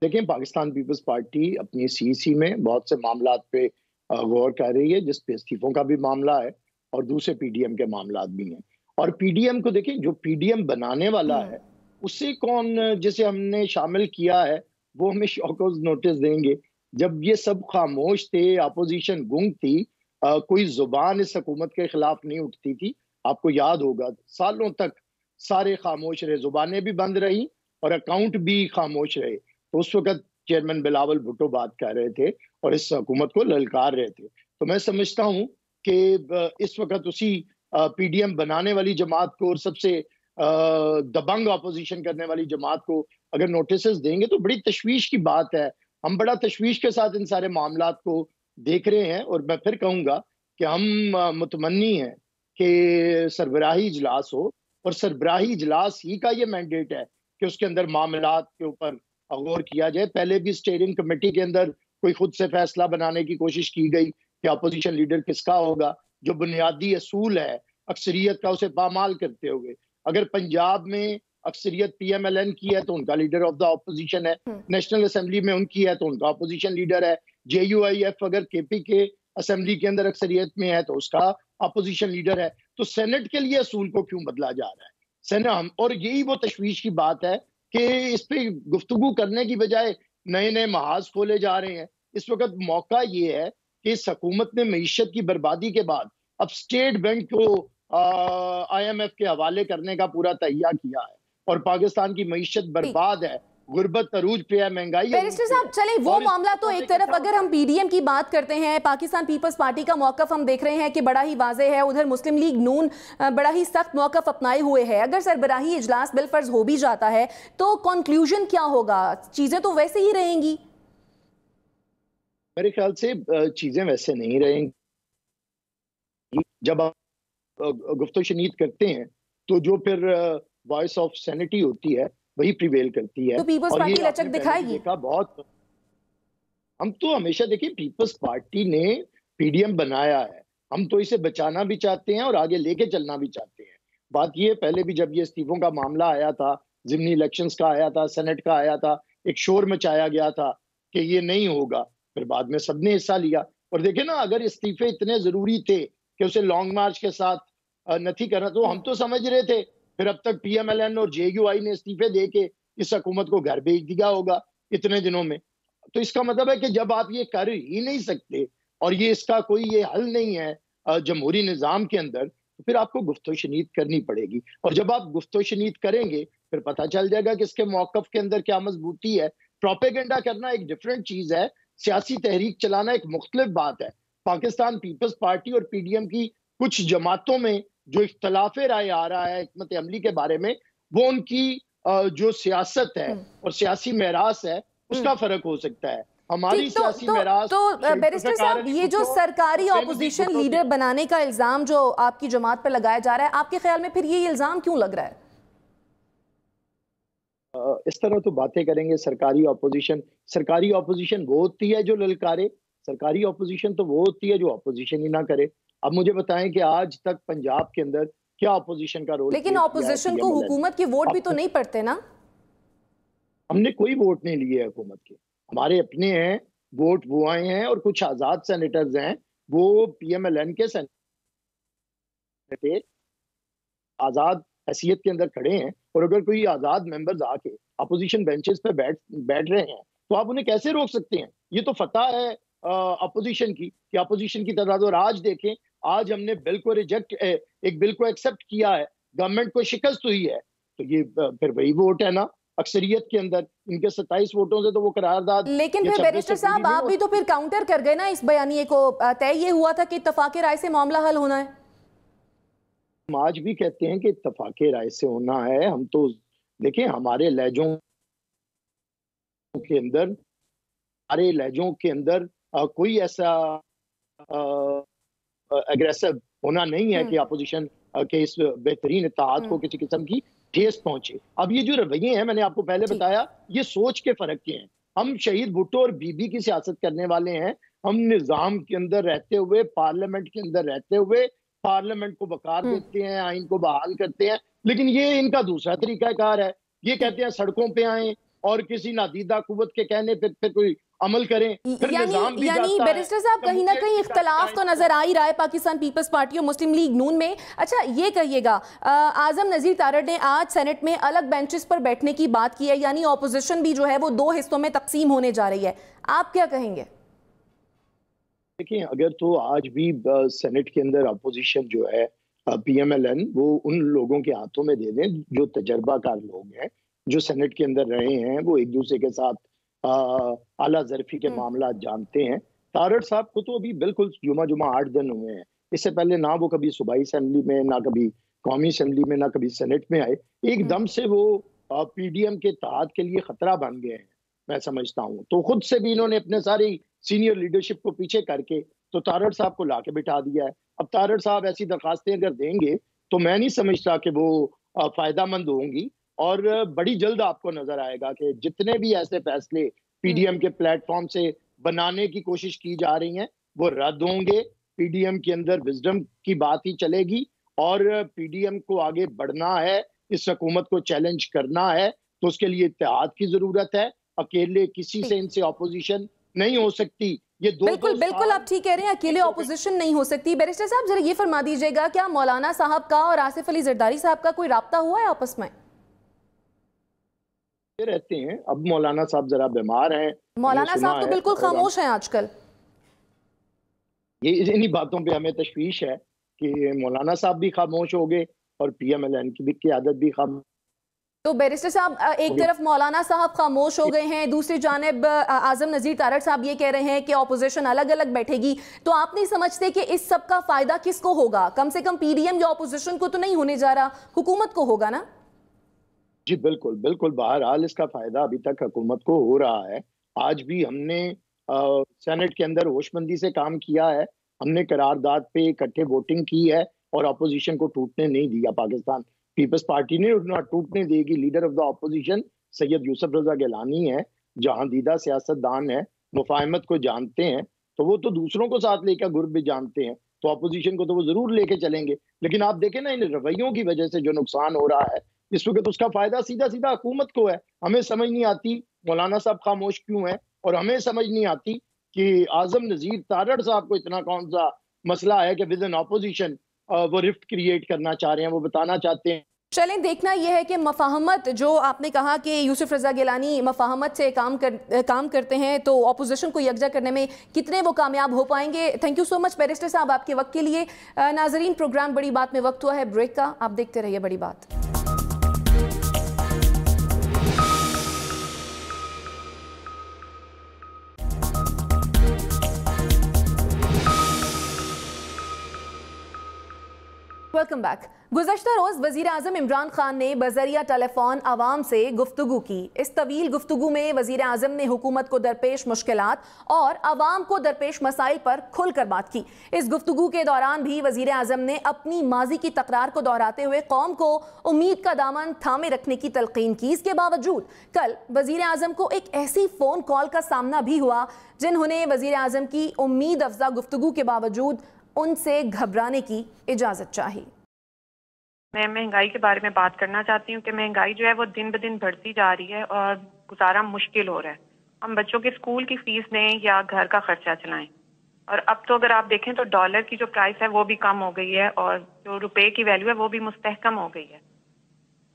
देखिए, पाकिस्तान पीपल्स पार्टी अपनी सीसी में बहुत से मामलात पे गौर कर रही है, जिस पे इस्तीफों का भी मामला है और दूसरे पीडीएम के मामलात भी हैं। और पीडीएम को देखिए, जो पीडीएम बनाने वाला है उससे कौन जिसे हमने शामिल किया है वो हमें शो कॉज नोटिस देंगे? जब ये सब खामोश थे, अपोजिशन गुंग थी, कोई जुबान इस हुकूमत के खिलाफ नहीं उठती थी। आपको याद होगा सालों तक सारे खामोश रहे, जुबानें भी बंद रही और अकाउंट भी खामोश रहे। तो उस वक्त चेयरमैन बिलावल भुट्टो बात कर रहे थे और इस हुकूमत को ललकार रहे थे। तो मैं समझता हूँ कि इस वक्त उसी पीडीएम बनाने वाली जमात को और सबसे दबंग अपोजिशन करने वाली जमात को अगर नोटिस देंगे तो बड़ी तशवीश की बात है। हम बड़ा तशवीश के साथ इन सारे मामलात को देख रहे हैं और मैं फिर कहूंगा कि हम मुतमन्नी हैं कि सरबराही इजलास हो और सरबराही इजलास ही का ये मैंडेट है कि उसके अंदर मामलात के ऊपर गौर किया जाए। पहले भी स्टीयरिंग कमेटी के अंदर कोई खुद से फैसला बनाने की कोशिश की गई कि अपोजिशन लीडर किसका होगा, जो बुनियादी असूल है अक्सरियत का उसे पामाल करते हुए। अगर पंजाब में अक्सरियत पीएमएलएन की है तो उनका लीडर ऑफ द ऑपोजिशन है, नेशनल असेंबली में उनकी है तो उनका ऑपोजिशन लीडर है, जेयूआईएफ अगर केपी के असेंबली के अंदर अक्सरियत में है तो उसका ऑपोजिशन लीडर है। तो सेनेट के लिए असूल को क्यों बदला जा रहा है? सेनेट, और यही वो तशवीश की बात है कि इस पे गुफ्तगू करने की बजाय नए नए महाज खोले जा रहे हैं। इस वक्त मौका ये है कि इस हुकूमत ने मईशत की बर्बादी के बाद अब स्टेट बैंक को IMF के हवाले करने का पूरा तैयार किया है और पाकिस्तान की मईशत बर्बाद है, गुर्बत अरूज पे है, महंगाई। बैरिस्टर साहब, चलें वो मामला तो एक तरफ, अगर हम पीडीएम की बात करते हैं, पाकिस्तान पीपल्स पार्टी का मौकफ हम देख रहे हैं कि बड़ा ही वाज़ेह है। उधर मुस्लिम लीग नून बड़ा ही सख्त मौकफ अपनाए हुए है। अगर सरबराही इजलास बिलफर्ज हो भी जाता है तो कंक्लूजन क्या होगा? चीजें तो वैसे ही रहेंगी। मेरे ख्याल से चीजें वैसे नहीं रहेंगी। जब आप गुफ्तगू शनीद करते हैं तो जो फिर वॉइस ऑफ सैनिटी होती है वही प्रिवेल करती है। तो पीपल्स पार्टी लचक दिखाएगी। बहुत हम तो हमेशा देखिए, पीपल्स पार्टी ने पीडीएम बनाया है, हम तो इसे बचाना भी चाहते हैं और आगे लेके चलना भी चाहते हैं। बात ये, पहले भी जब ये इस्तीफों का मामला आया था, जिमनी इलेक्शंस का आया था, सेनेट का आया था, एक शोर मचाया गया था कि ये नहीं होगा, फिर बाद में सबने हिस्सा लिया। और देखे ना, अगर इस्तीफे इतने जरूरी थे कि उसे लॉन्ग मार्च के साथ नहीं करना, तो हम तो समझ रहे थे फिर अब तक पीएमएलएन और जेयूआई ने इस्तीफे दे के इस हुकूमत को घर भेज दिया होगा इतने दिनों में। तो इसका मतलब है कि जब आप ये कर ही नहीं सकते और ये इसका कोई ये हल नहीं है जमहूरी निज़ाम के अंदर, तो फिर आपको गुफ्तो-शनीद करनी पड़ेगी। और जब आप गुफ्तो-शनीद करेंगे फिर पता चल जाएगा कि इसके मौक़िफ़ के अंदर क्या मजबूती है। प्रोपेगेंडा करना एक डिफरेंट चीज़ है, सियासी तहरीक चलाना एक मुख्तलिफ बात है। पाकिस्तान पीपल्स पार्टी और पीडीएम की कुछ जमातों में जो इख्तलाफ राय आ रहा है हिकमत अमली के बारे में, वो उनकी जो सियासत है और सियासी मेरास है उसका फर्क हो सकता है। हमारी सियासी मेरास तो बैरिस्टर साहब, ये जो सरकारी ऑपोजिशन लीडर बनाने का इल्जाम जो आपकी जमात पर लगाया जा रहा है, आपके ख्याल में फिर ये इल्जाम क्यों लग रहा है? इस तरह तो बातें करेंगे सरकारी ऑपोजिशन वो होती है जो ललकारे, सरकारी ऑपोजिशन तो वो होती है जो ऑपोजिशन ही ना करे। अब मुझे बताएं कि आज तक पंजाब के अंदर क्या ऑपोजिशन का रोल, लेकिन ऑपोजिशन को हुकूमत के वोट भी तो नहीं पड़ते ना। हमने कोई वोट नहीं लिए हुकूमत के, हमारे अपने हैं वोट, वो आए हैं और कुछ आजाद सेनेटर्स हैं, वो पीएमएलएन के सेनेटर आजाद हैसियत के अंदर खड़े हैं। और अगर कोई आजाद मेंबर्स आके अपोजिशन बेंचेस पे बैठ रहे हैं तो आप उन्हें कैसे रोक सकते हैं? ये तो फतह है अपोजिशन की कि अपोजिशन की तादाद। और आज देखें, आज हमने बिल को एक बिल को एक्सेप्ट किया है, गवर्नमेंट को शिकस्त हुई है, तो ये फिर वही वोट है ना अक्सरियत के अंदर, इनके 27 वोटों से तो वो करारदाद। लेकिन फिर बैरिस्टर साहब आप भी तो फिर काउंटर कर गए ना इस बयानिए को। तय ये हुआ था कि इत्तफाक राय से मामला हल होना है। हम आज भी कहते हैं कि इत्तफाक राय से होना है। हम तो देखें हमारे लहजों के अंदर कोई ऐसा एग्रेसिव होना नहीं है कि अपोजिशन के इस बेहतरीन इत्तेहाद को किसी किस्म की ठेस पहुंचे। अब ये जो रवैये हैं, मैंने आपको पहले बताया, ये सोच के फर्क के हैं। हम शहीद भुट्टो और बीबी की सियासत करने वाले हैं। हम निजाम के अंदर रहते हुए, पार्लियामेंट के अंदर रहते हुए पार्लियामेंट को बकार देते हैं, आइन को बहाल करते हैं। लेकिन ये इनका दूसरा तरीकाकार है। ये कहते हैं सड़कों पे आए और किसी नादीदा कुव्वत के कहने पे कोई अमल करें। यानी बैरिस्टर साहब कहीं ना कहीं इख्तलाफ तो नजर आ ही रहा है पाकिस्तान पीपल्स पार्टी और मुस्लिम लीग नून में। अच्छा ये कहिएगा, आजम नजीर तारड़ ने आज सेनेट में अलग बेंचेस पर बैठने की बात की है, यानी ऑपोजिशन भी जो है वो 2 हिस्सों में तकसीम होने जा रही है। आप क्या कहेंगे? देखिए, अगर तो आज भी सेनेट के अंदर अपोजिशन जो है पीएमएलएन, वो उन लोगों के हाथों में दे दें जो तजर्बाकार लोग हैं, जो सेनेट के अंदर रहे हैं, वो एक दूसरे के साथ आला ज़रफ़ी के मामला जानते हैं। तारड़ साहब को तो अभी बिल्कुल जुमा 8 दिन हुए हैं। इससे पहले ना वो कभी सूबाई असेंबली में, ना कभी कौमी असेंबली में, ना कभी सेनेट में आए। एकदम से वो पीडीएम के इत्तेहाद के लिए खतरा बन गए हैं, मैं समझता हूँ। तो खुद से भी इन्होंने अपने सारी सीनियर लीडरशिप को पीछे करके तो तारड़ साहब को लाके बिठा दिया है। अब तारड़ साहब ऐसी दरखास्तें अगर देंगे तो मैं नहीं समझता कि वो फायदामंद होंगी। और बड़ी जल्द आपको नजर आएगा कि जितने भी ऐसे फैसले पीडीएम के प्लेटफॉर्म से बनाने की कोशिश की जा रही हैं वो रद्द होंगे। पीडीएम के अंदर विजडम की बात ही चलेगी और पीडीएम को आगे बढ़ना है, इस हुकूमत को चैलेंज करना है, तो उसके लिए इत्तेहाद की जरूरत है। अकेले किसी से इनसे ऑपोजिशन नहीं हो सकती। ये बिल्कुल आप ठीक कह रहे हैं, अकेले ऑपोजिशन नहीं हो सकती। बैरिस्टर साहब जरा ये फरमा दीजिएगा, क्या मौलाना साहब का और आसिफ अली जरदारी साहब का कोई राब्ता हुआ है आपस में? रहते हैं। अब मौलाना साहब जरा बीमार हैं, मौलाना साहब तो बिल्कुल खामोश हैं आजकल। ये इन्हीं बातों पे हमें तशवीश है कि मौलाना साहब भी खामोश हो गए और पीएमएलएन की भी क़यादत भी खामोश। तो बैरिस्टर साहब, एक तरफ मौलाना साहब खामोश हो गए हैं, दूसरी जानिब आजम नजीर तारड़ साहब ये कह रहे हैं कि ऑपोजिशन अलग अलग बैठेगी। तो आप नहीं समझते कि इस सब का फायदा किसको होगा? कम से कम पीडीएम या ऑपोजिशन को तो नहीं होने जा रहा, हुकूमत को होगा ना? जी बिल्कुल बिल्कुल, बहरहाल इसका फायदा अभी तक हुकूमत को हो रहा है। आज भी हमने सेनेट के अंदर होशमंदी से काम किया है। हमने करारदाद पे इकट्ठे वोटिंग की है और अपोजिशन को टूटने नहीं दिया। पाकिस्तान पीपल्स पार्टी ने टूटने देगी। Leader of the opposition Syed Yousuf Raza Gilani है, जहां दीदा सियासतदान है, मुफाहमत को जानते हैं, तो वो तो दूसरों को साथ लेकर गुर्ब भी जानते हैं, तो अपोजिशन को तो वो जरूर लेके चलेंगे। लेकिन आप देखें ना, इन रवैयों की वजह से जो नुकसान हो रहा है इस वक्त, उसका फायदा सीधा सीधा हुकूमत को है। हमें समझ नहीं आती मौलाना साहब खामोश क्यों है, और हमें समझ नहीं आती कि आजम नजीर तारड़ साहब को इतना कौन सा मसला है कि विद इन ऑपोजिशन वो रिफ्ट क्रिएट करना चाह रहे हैं। वो बताना चाहते हैं चलें, देखना यह है कि मफाहमत, जो आपने कहा कि यूसुफ रज़ा गिलानी मफाहमत से काम करते हैं, तो अपोजिशन को यकजा करने में कितने वो कामयाब हो पाएंगे। Thank you so much barrister साहब आपके वक्त के लिए। नाजरीन, प्रोग्राम बड़ी बात में वक्त हुआ है ब्रेक का, आप देखते रहिए बड़ी बात। Welcome back. गुज़श्ता रोज़ वज़ीर आज़म इमरान खान ने बज़रिया टेलीफोन आवाम से गुफ्तगू की। इस तवील गुफ्तगू में वज़ीर आज़म ने हुकूमत को दरपेश मुश्किलात और आवाम को दरपेश मसाइल पर खुलकर बात की। इस गुफ्तगू के दौरान भी वज़ीर आज़म ने अपनी माजी की तकरार को दोहराते हुए कौम को उम्मीद का दामन थामे रखने की तलकीन की। इसके बावजूद कल वज़ीर आज़म को एक ऐसी फ़ोन कॉल का सामना भी हुआ जिन्होंने वज़ीर आज़म की उम्मीद अफजा गुफ्तगू के बावजूद उनसे घबराने की इजाज़त चाही। मैं महंगाई के बारे में बात करना चाहती हूँ कि महंगाई जो है वो दिन ब दिन बढ़ती जा रही है और गुजारा मुश्किल हो रहा है। हम बच्चों के स्कूल की फीस दें या घर का खर्चा चलाएं। और अब तो अगर आप देखें तो डॉलर की जो प्राइस है वो भी कम हो गई है और जो रुपए की वैल्यू है वो भी मुस्तहकम हो गई है।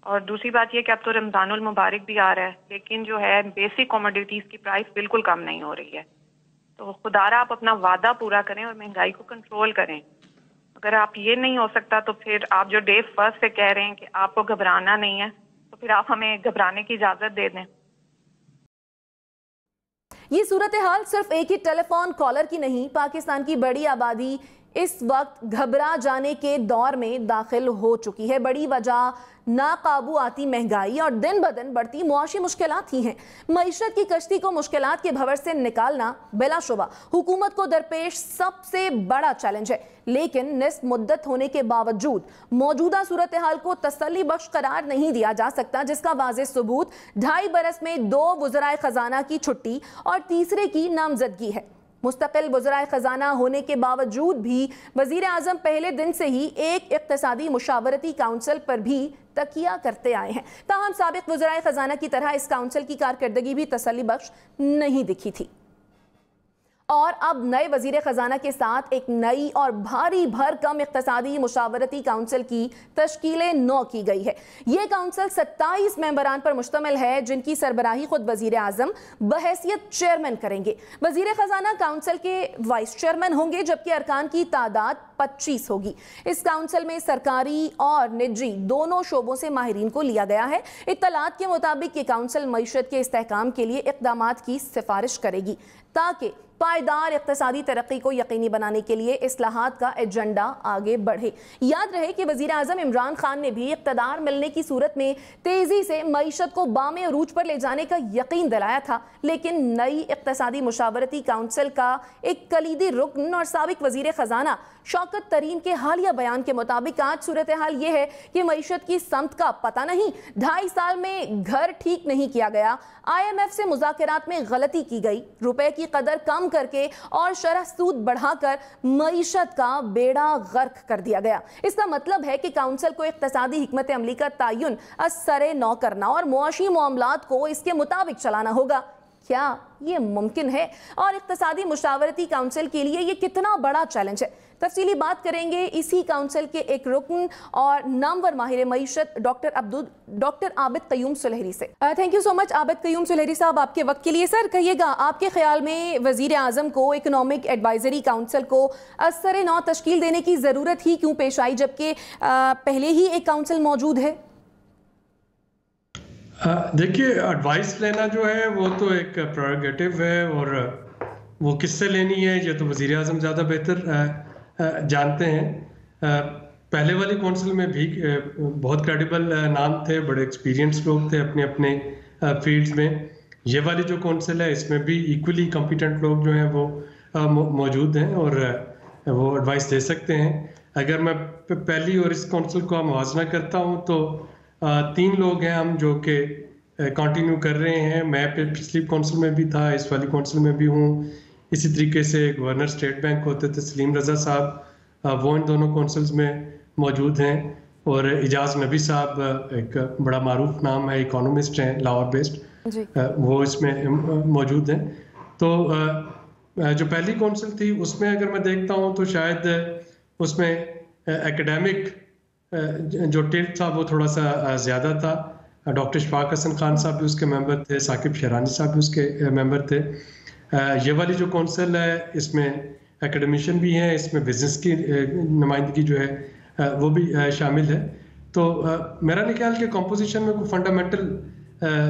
और दूसरी बात यह कि अब तो रमज़ानुल मुबारक भी आ रहा है, लेकिन जो है बेसिक कमोडिटीज़ की प्राइस बिल्कुल कम नहीं हो रही है। तो खुदारा आप अपना वादा पूरा करें और महंगाई को कंट्रोल करें। अगर आप ये नहीं हो सकता तो फिर आप जो डे फर्स्ट से कह रहे हैं कि आपको घबराना नहीं है, तो फिर आप हमें घबराने की इजाज़त दे दें। ये सूरत हाल सिर्फ एक ही टेलीफोन कॉलर की नहीं, पाकिस्तान की बड़ी आबादी इस वक्त घबरा जाने के दौर में दाखिल हो चुकी है। बड़ी वजह नाकाबू आती महंगाई और दिन ब दिन बढ़ती मुआशी मुश्किलात ही हैं। मईशत की कश्ती को मुश्किलात के भंवर से निकालना बिलाशुबा हुकूमत को दरपेश सबसे बड़ा चैलेंज है, लेकिन निस्फ मुद्दत होने के बावजूद मौजूदा सूरत हाल को तसल्ली बख्श करार नहीं दिया जा सकता, जिसका वाज़ेह सबूत 2.5 बरस में 2 वज़राए खजाना की छुट्टी और तीसरे की नामजदगी है। मुस्तकिल वज़राए खजाना होने के बावजूद भी वज़ीर आज़म पहले दिन से ही एक इक़्तिसादी मुशावरती काउंसिल पर भी तकिया करते आए हैं। ताहम साबिक़ वज़राए खजाना की तरह इस काउंसिल की कारकर्दगी भी तसल्ली बख्श नहीं दिखी थी और अब नए वज़ीर ख़जाना के साथ एक नई और भारी भरकम इक़्तिसादी मुशावरती काउंसिल की तश्कील नौ की गई है। ये काउंसिल 27 मेंबरान पर मुश्तमिल है, जिनकी सरबराही खुद वज़ीर आज़म बहैसियत चेयरमैन करेंगे। वज़ीर ख़जाना काउंसिल के वाइस चेयरमैन होंगे, जबकि अरकान की तादाद 25 होगी। इस काउंसिल में सरकारी और निजी दोनों शोबों से माहिरीन को लिया गया है। इत्तलात के मुताबिक ये काउंसिल मईशत के इस्तेहकाम के लिए इक़दामात की सिफारिश करेगी ताकि पायदार इक़्तिसादी तरक्की को यकीनी बनाने के लिए इस्लाहात का एजेंडा आगे बढ़े। याद रहे कि वज़ीर आज़म इमरान खान ने भी इक़्तिदार मिलने की सूरत में तेज़ी से मईशत को बामे अरूज पर ले जाने का यकीन दिलाया था, लेकिन नई इक़्तिसादी मुशावरती काउंसिल का एक कलीदी रुकन और साबिक़ वज़ीर ख़जाना शौकत तरीन के हालिया बयान के मुताबिक आज सूरत हाल ये है कि मईशत की समत का पता नहीं। 2.5 साल में घर ठीक नहीं किया गया, IMF से मुज़ाकरात में गलती की गई, रुपए की कदर कम करके और शरह सूद बढ़ाकर मईशत का बेड़ा गर्क कर दिया गया। इसका मतलब है कि काउंसिल को इक़्तिसादी हिकमत अमली का तयन असरे नौ करना और मुआशी मामलात को इसके मुताबिक चलाना होगा। क्या ये मुमकिन है और इक़्तिसादी मुशावरती काउंसिल के लिए ये कितना बड़ा चैलेंज है? तफसीली बात करेंगे इसी काउंसिल के एक रुकन और नामवर माहिर मईशत डॉक्टर आबिद क़य्यूम सुलहरी से। Thank you so much Abid Qayyum Sulehri साहब आपके वक्त के लिए। सर कहिएगा, आपके ख्याल में वज़ीर आज़म को इकनॉमिक एडवाइजरी काउंसिल को असर नौ तश्कील देने की ज़रूरत ही क्यों पेश आई, जबकि पहले ही एक काउंसिल मौजूद है? देखिए, एडवाइस लेना जो है वो तो एक प्रेरोगेटिव है और वो किससे लेनी है ये तो वज़ीर आज़म ज़्यादा बेहतर जानते हैं। पहले वाली काउंसिल में भी बहुत क्रेडिबल नाम थे, बड़े एक्सपीरियंस लोग थे अपने अपने फील्ड्स में। ये वाली जो काउंसिल है इसमें भी इक्वली कॉम्पिटेंट लोग जो हैं वो मौजूद हैं और वो एडवाइस दे सकते हैं। अगर मैं पहली और इस काउंसिल को मुवाजना करता हूँ तो 3 लोग हैं हम जो कि कंटिन्यू कर रहे हैं। मैं पिछली काउंसिल में भी था, इस वाली काउंसिल में भी हूँ। इसी तरीके से गवर्नर स्टेट बैंक होते थे सलीम रज़ा साहब, वो इन दोनों काउंसिल्स में मौजूद हैं। और इजाज़ नबी साहब एक बड़ा मारूफ नाम है, इकोनॉमिस्ट हैं लाहौर बेस्ड, वो इसमें मौजूद हैं। तो जो पहली काउंसिल थी उसमें अगर मैं देखता हूँ तो शायद उसमें एकेडमिक जो टिल्ट था वो थोड़ा सा ज़्यादा था। डॉक्टर शफाक हसन खान साहब भी उसके मेंबर थे, साकिब शहरानी साहब भी उसके मेंबर थे। ये वाली जो कौंसिल है इसमें एकेडमिशियन भी हैं, इसमें बिजनेस की नुमाइंदगी जो है वो भी शामिल है। तो मेरा नहीं ख्याल कि कॉम्पोजिशन में कोई फंडामेंटल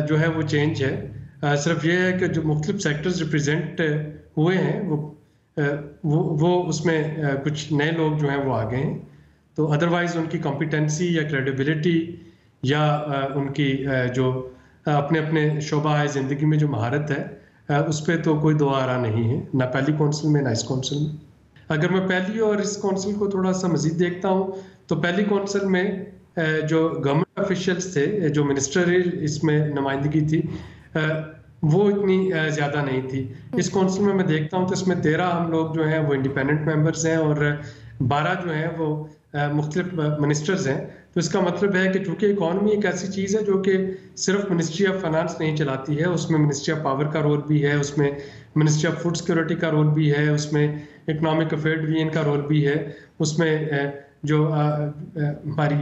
जो है वो चेंज है। सिर्फ ये है कि जो मुख्तलिफ सेक्टर्स रिप्रेजेंट हुए हैं वो उसमें कुछ नए लोग जो हैं वो आ गए हैं। तो अदरवाइज उनकी कॉम्पिटेंसी या क्रेडिबिलिटी या उनकी जो अपने अपने शोबा है ज़िंदगी में जो महारत है उस पर तो कोई दो आरा नहीं है, ना पहली कौंसिल में ना इस कौंसिल में। अगर मैं पहली और इस कौंसिल को थोड़ा सा मज़ीद देखता हूँ तो पहली कौंसिल में जो गवर्नमेंट ऑफिशियल्स थे, जो मिनिस्टर इसमें नुमाइंदगी थी, वो इतनी ज़्यादा नहीं थी। इस कौंसिल में मैं देखता हूँ तो इसमें 13 हम लोग जो हैं वो इंडिपेंडेंट मेंबर्स हैं और 12 जो हैं वो मुख्तलिफ मिनिस्टर्स हैं। तो इसका मतलब है कि चूँकि इकॉनमी एक ऐसी चीज़ है जो कि सिर्फ मिनिस्ट्री ऑफ फाइनेंस नहीं चलाती है, उसमें मिनिस्ट्री ऑफ पावर का रोल भी है, उसमें मिनिस्ट्री ऑफ फूड सिक्योरिटी का रोल भी है, उसमें इकनॉमिक अफेयर डिवीजन का रोल भी है, उसमें जो हमारी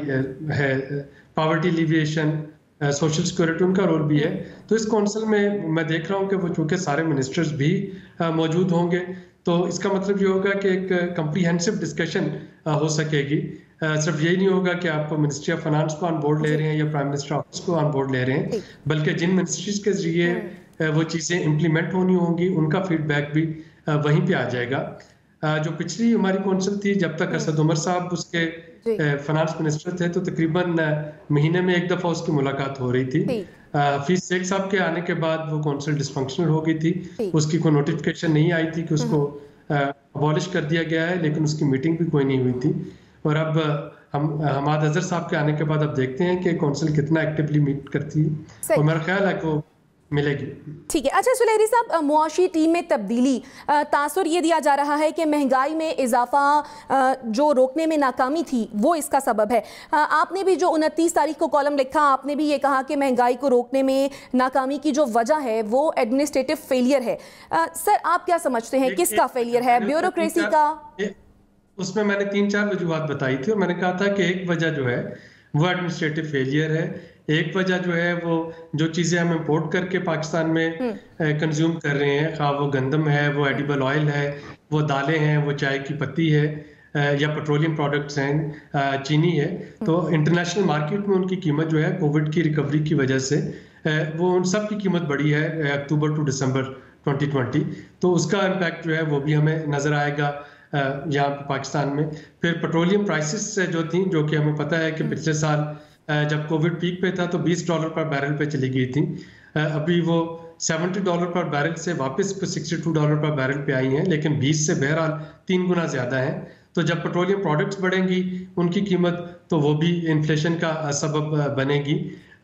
है पॉवर्टी एलिविएशन, सोशल सिक्योरिटी, उनका रोल भी है। तो इस कौंसिल में मैं देख रहा हूँ कि वो चूँकि सारे मिनिस्टर्स भी मौजूद होंगे तो इसका मतलब ये होगा कि एक कम्प्रीहेंसिव डिस्कशन हो सकेगी। सिर्फ यही नहीं होगा कि आपको मिनिस्ट्री ऑफ फाइनेंस को ऑन बोर्ड ले रहे हैं या प्राइम मिनिस्टर ऑफिस को ऑन बोर्ड ले रहे हैं, बल्कि जिन मिनिस्ट्रीज के जरिए वो चीज़ें इम्प्लीमेंट होनी होंगी उनका फीडबैक भी वहीं पे आ जाएगा। जो पिछली हमारी कौंसिल थी, जब तक असद उमर साहब उसके फाइनेंस मिनिस्टर थे तो तकरीबन महीने में एक दफ़ा उसकी मुलाकात हो रही थी। हफीज शेख साहब के आने के बाद वो कौंसिल डिसफंक्शनल हो गई थी, उसकी कोई नोटिफिकेशन नहीं आई थी कि उसको अबॉलिश कर दिया गया है, लेकिन उसकी मीटिंग भी कोई नहीं हुई थी। और अब हम हमाद अजहर साहब के आने के बाद अब देखते हैं कि कौंसिल कितना एक्टिवली मीट करती है और मेरा ख्याल है कि वो मिलेगी। ठीक है। अच्छा सुलेहरी साहब, मुआशी टीम में तब्दीली, तासुर ये दिया जा रहा है कि महंगाई में इजाफा जो रोकने में नाकामी थी वो इसका सबब है। आपने भी जो 29 तारीख को कॉलम लिखा, आपने भी ये कहा कि महंगाई को रोकने में नाकामी की जो वजह है वो एडमिनिस्ट्रेटिव फेलियर है। सर आप क्या समझते हैं, किसका फेलियर है, ब्यूरोक्रेसी का? उसमें मैंने 3-4 वजूहात बताई थी और मैंने कहा था कि एक वजह जो है वो एडमिनिस्ट्रेटिव फेलियर है, एक वजह जो है वो जो चीज़ें हम इंपोर्ट करके पाकिस्तान में कंज्यूम कर रहे हैं, खा वो गंदम है, वो एडिबल ऑयल है, वो दालें हैं, वो चाय की पत्ती है या पेट्रोलियम प्रोडक्ट्स हैं, चीनी है, तो इंटरनेशनल मार्केट में उनकी कीमत जो है कोविड की रिकवरी की वजह से वो उन सब की कीमत बढ़ी है अक्टूबर टू दिसंबर 2020। तो उसका इम्पैक्ट जो है वो भी हमें नज़र आएगा यहाँ पाकिस्तान में। फिर पेट्रोलियम प्राइसेस जो थी, जो कि हमें पता है कि पिछले साल जब कोविड पीक पे था तो $20 पर बैरल पे चली गई थी, अभी वो $70 पर बैरल से वापस $62 पर बैरल पे आई हैं, लेकिन 20 से बहरहाल 3 गुना ज़्यादा है। तो जब पेट्रोलियम प्रोडक्ट्स बढ़ेंगी उनकी कीमत, तो वो भी इन्फ्लेशन का सबब बनेगी।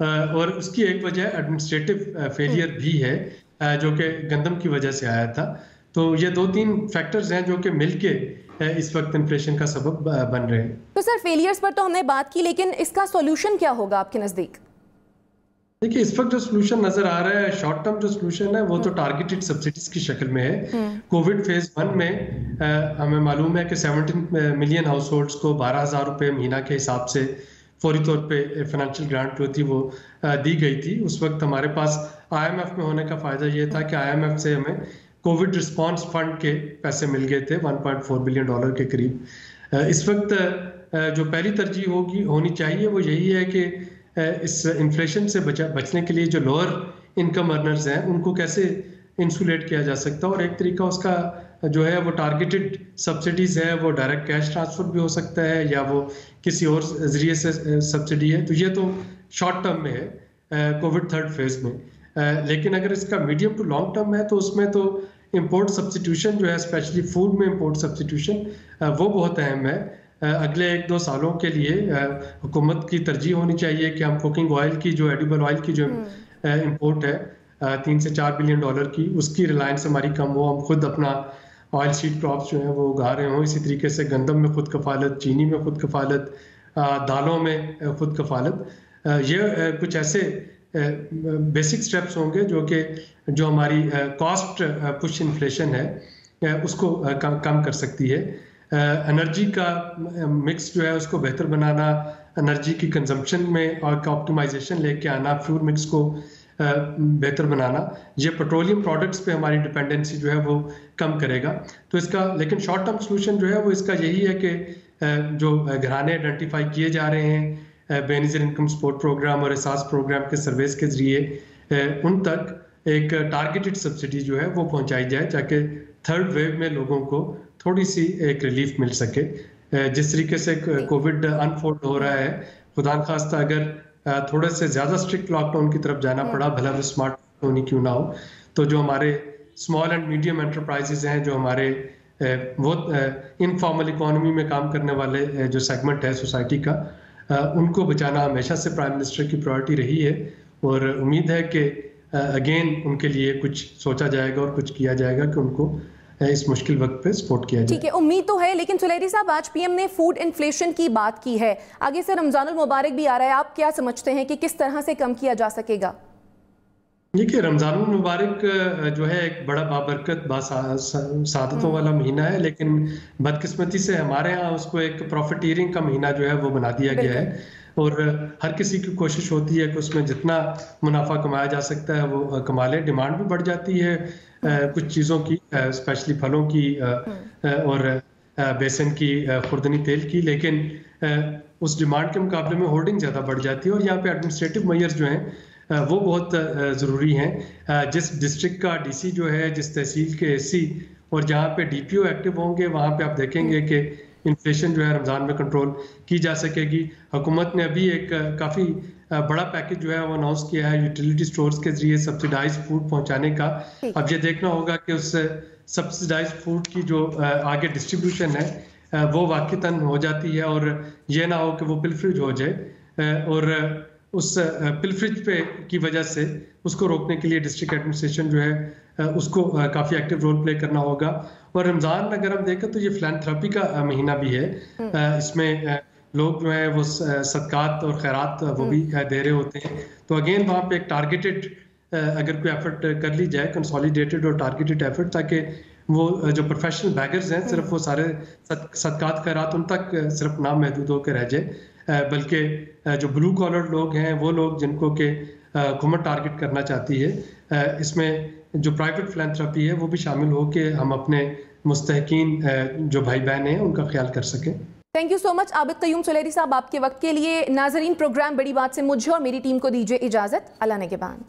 और उसकी एक वजह एडमिनिस्ट्रेटिव फेलियर भी है जो कि गंदम की वजह से आया था। तो ये 2-3 फैक्टर्स हैं जो कि मिलके इस वक्त इन्फ्लेशन का सबब बन रहे हैं। तो सर फेलियर्स पर तो हमने बात की, लेकिन इसका सॉल्यूशन क्या होगा आपके नजदीक? देखिए, इस वक्त जो सॉल्यूशन नजर आ रहा है, शॉर्ट टर्म जो सॉल्यूशन है वो तो टारगेटेड सब्सिडीज की शक्ल में है। कोविड फेज 1 में हमें मालूम है कि 17 मिलियन हाउस होल्ड्स को 12,000 रुपये महीना के हिसाब से फौरी तौर पे फाइनेंशियल ग्रांट जो थी वो दी गई थी। उस वक्त हमारे पास IMF में होने का फायदा ये था कि IMF से हमें कोविड रिस्पांस फंड के पैसे मिल गए थे $1.4 बिलियन के करीब। इस वक्त जो पहली तरजीह होनी चाहिए वो यही है कि इस इन्फ्लेशन से बचने के लिए जो लोअर इनकम अर्नर्स हैं उनको कैसे इंसुलेट किया जा सकता है, और एक तरीका उसका जो है वो टारगेटेड सब्सिडीज है, वो डायरेक्ट कैश ट्रांसफर भी हो सकता है या वो किसी और जरिए से सब्सिडी है। तो ये तो शॉर्ट टर्म में है कोविड थर्ड फेज में, लेकिन अगर इसका मीडियम टू लॉन्ग टर्म है तो उसमें तो इंपोर्ट सब्स्टिट्यूशन जो है, स्पेशली फूड में इंपोर्ट सब्स्टिट्यूशन वो बहुत अहम है। अगले 1-2 सालों के लिए हुकूमत की तरजीह होनी चाहिए कि हम कुकिंग ऑयल की, जो एडिबल ऑयल की जो इंपोर्ट है $3 से $4 बिलियन की, उसकी रिलायंस हमारी कम हो, हम खुद अपना ऑयल सीड क्रॉप्स जो है वो उगा रहे हों। इसी तरीके से गंदम में खुद कफालत, चीनी में खुद कफालत, दालों में खुद कफालत, ये कुछ ऐसे बेसिक स्टेप्स होंगे जो हमारी कॉस्ट पुश इन्फ्लेशन है उसको कम कर सकती है। एनर्जी का मिक्स जो है उसको बेहतर बनाना, एनर्जी की कंजम्पशन में और का ऑप्टिमाइजेशन लेके आना, फ्यूल मिक्स को बेहतर बनाना, ये पेट्रोलियम प्रोडक्ट्स पे हमारी डिपेंडेंसी जो है वो कम करेगा। तो इसका लेकिन शॉर्ट टर्म सोल्यूशन जो है वो इसका यही है कि जो घराने आइडेंटिफाई किए जा रहे हैं बेनिजर इनकम सपोर्ट प्रोग्राम और एहसास प्रोग्राम के सर्विस के ज़रिए उन तक एक टारगेटेड सब्सिडी जो है वो पहुंचाई जाए, ताकि थर्ड वेव में लोगों को थोड़ी सी एक रिलीफ मिल सके। जिस तरीके से कोविड अनफोल्ड हो रहा है, खुदा खास्ता अगर थोड़े से ज़्यादा स्ट्रिक्ट लॉकडाउन की तरफ जाना पड़ा, भला वो स्मार्ट होनी क्यों ना हो, तो जो हमारे स्मॉल एंड मीडियम एंटरप्राइजेज हैं, जो हमारे वो इनफॉर्मल इकोनॉमी में काम करने वाले जो सेगमेंट है सोसाइटी का, उनको बचाना हमेशा से प्राइम मिनिस्टर की प्रायोरिटी रही है। और उम्मीद है कि अगेन उनके लिए कुछ सोचा जाएगा और कुछ किया जाएगा कि उनको इस मुश्किल वक्त पे सपोर्ट किया जाए। ठीक है, उम्मीद तो है। लेकिन सुलेरी साहब, आज पीएम ने फूड इन्फ्लेशन की बात की है, आगे से रमजानुल मुबारक भी आ रहा है, आप क्या समझते हैं कि किस तरह से कम किया जा सकेगा? देखिए, रमजानुल मुबारक जो है एक बड़ा बाबरकत सादतों वाला महीना है, लेकिन बदकिस्मती से हमारे यहाँ उसको एक प्रॉफिटियरिंग का महीना जो है वो बना दिया गया है। और हर किसी की कोशिश होती है कि उसमें जितना मुनाफा कमाया जा सकता है वो कमा ले। डिमांड भी बढ़ जाती है कुछ चीज़ों की, स्पेशली फलों की और बेसन की, खुर्दनी तेल की, लेकिन उस डिमांड के मुकाबले में होर्डिंग ज़्यादा बढ़ जाती है। और यहाँ पे एडमिनिस्ट्रेटिव मेजर्स जो हैं वो बहुत ज़रूरी हैं। जिस डिस्ट्रिक्ट का डीसी जो है, जिस तहसील के एससी और जहाँ पे डीपीओ एक्टिव होंगे, वहाँ पे आप देखेंगे कि इन्फ्लेशन जो है रमज़ान में कंट्रोल की जा सकेगी। हुकूमत ने अभी एक काफ़ी बड़ा पैकेज जो है वो अनाउंस किया है यूटिलिटी स्टोर्स के जरिए सब्सिडाइज फूड पहुंचाने का। अब ये देखना होगा कि उस सब्सिडाइज फूड की जो आगे डिस्ट्रीब्यूशन है वो वाक़ईतन हो जाती है, और ये ना हो कि वो पिलफरेज हो जाए और उस पिलफरेज पे की वजह से उसको रोकने के लिए डिस्ट्रिक्ट एडमिनिस्ट्रेशन जो है उसको काफ़ी एक्टिव रोल प्ले करना होगा। और रमज़ान अगर हम देखें तो ये फिलैंथ्रोपी का महीना भी है। इसमें लोग जो है वो सदकात और खैरात वो भी दे रहे होते हैं। तो अगेन वहाँ पे एक टारगेटेड अगर कोई एफर्ट कर ली जाए, कंसोलिडेटेड और टारगेटेड एफर्ट, ताकि वो जो प्रोफेशनल बैगर्स हैं सिर्फ वो सारे सदकात खैरात उन तक सिर्फ ना महदूद होकर रह जाए, बल्कि जो ब्लू कॉलर लोग हैं, वो लोग जिनको के हुकूमत टारगेट करना चाहती है, इसमें जो प्राइवेट फिलैंथ्रोपी है वो भी शामिल हो के हम अपने मुस्तहकीन जो भाई बहन हैं उनका ख्याल कर सकें। Thank you so much Abid Qayyum Suleri साहब, आपके वक्त के लिए। नाजरीन, प्रोग्राम बड़ी बात से मुझे और मेरी टीम को दीजिए इजाज़त। अल्लाह निगहबान।